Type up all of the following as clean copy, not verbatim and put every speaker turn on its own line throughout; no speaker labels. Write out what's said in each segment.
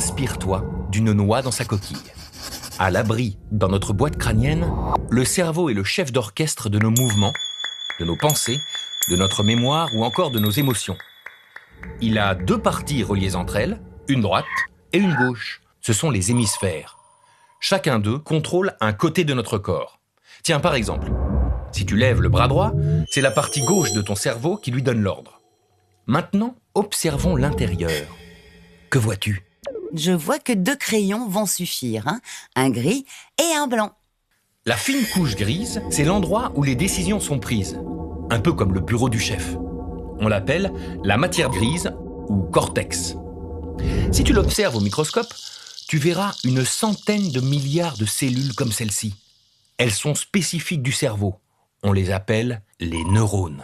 inspire-toi d'une noix dans sa coquille. À l'abri dans notre boîte crânienne, le cerveau est le chef d'orchestre de nos mouvements, de nos pensées, de notre mémoire ou encore de nos émotions. Il a deux parties reliées entre elles, une droite et une gauche. Ce sont les hémisphères. Chacun d'eux contrôle un côté de notre corps. Tiens, par exemple, si tu lèves le bras droit, c'est la partie gauche de ton cerveau qui lui donne l'ordre. Maintenant, observons l'intérieur. Que vois-tu ?
Je vois que 2 crayons vont suffire, hein, un gris et un blanc.
La fine couche grise, c'est l'endroit où les décisions sont prises, un peu comme le bureau du chef. On l'appelle la matière grise ou cortex. Si tu l'observes au microscope, tu verras une centaine de milliards de cellules comme celle-ci. Elles sont spécifiques du cerveau. On les appelle les neurones.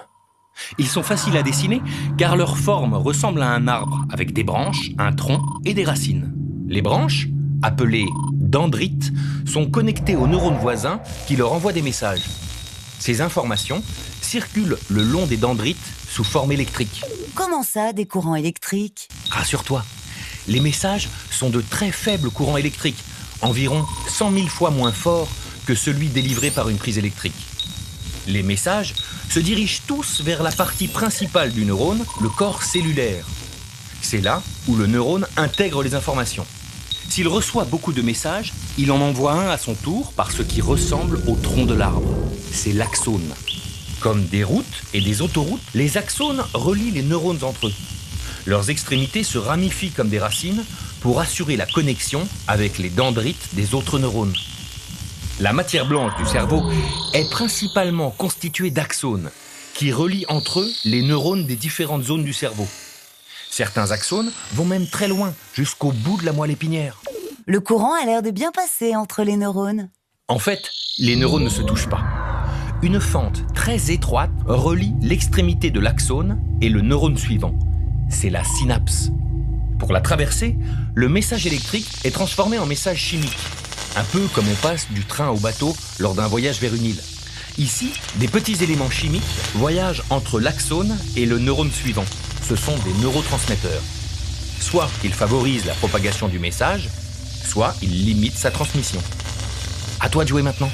Ils sont faciles à dessiner car leur forme ressemble à un arbre avec des branches, un tronc et des racines. Les branches, appelées dendrites, sont connectées aux neurones voisins qui leur envoient des messages. Ces informations circulent le long des dendrites sous forme électrique.
Comment ça, des courants électriques ?
Rassure-toi, les messages sont de très faibles courants électriques, environ 100 000 fois moins forts que celui délivré par une prise électrique. Les messages se dirigent tous vers la partie principale du neurone, le corps cellulaire. C'est là où le neurone intègre les informations. S'il reçoit beaucoup de messages, il en envoie un à son tour par ce qui ressemble au tronc de l'arbre. C'est l'axone. Comme des routes et des autoroutes, les axones relient les neurones entre eux. Leurs extrémités se ramifient comme des racines pour assurer la connexion avec les dendrites des autres neurones. La matière blanche du cerveau est principalement constituée d'axones qui relient entre eux les neurones des différentes zones du cerveau. Certains axones vont même très loin, jusqu'au bout de la moelle épinière.
Le courant a l'air de bien passer entre les neurones.
En fait, les neurones ne se touchent pas. Une fente très étroite relie l'extrémité de l'axone et le neurone suivant. C'est la synapse. Pour la traverser, le message électrique est transformé en message chimique. Un peu comme on passe du train au bateau lors d'un voyage vers une île. Ici, des petits éléments chimiques voyagent entre l'axone et le neurone suivant. Ce sont des neurotransmetteurs. Soit ils favorisent la propagation du message, soit ils limitent sa transmission. À toi de jouer maintenant.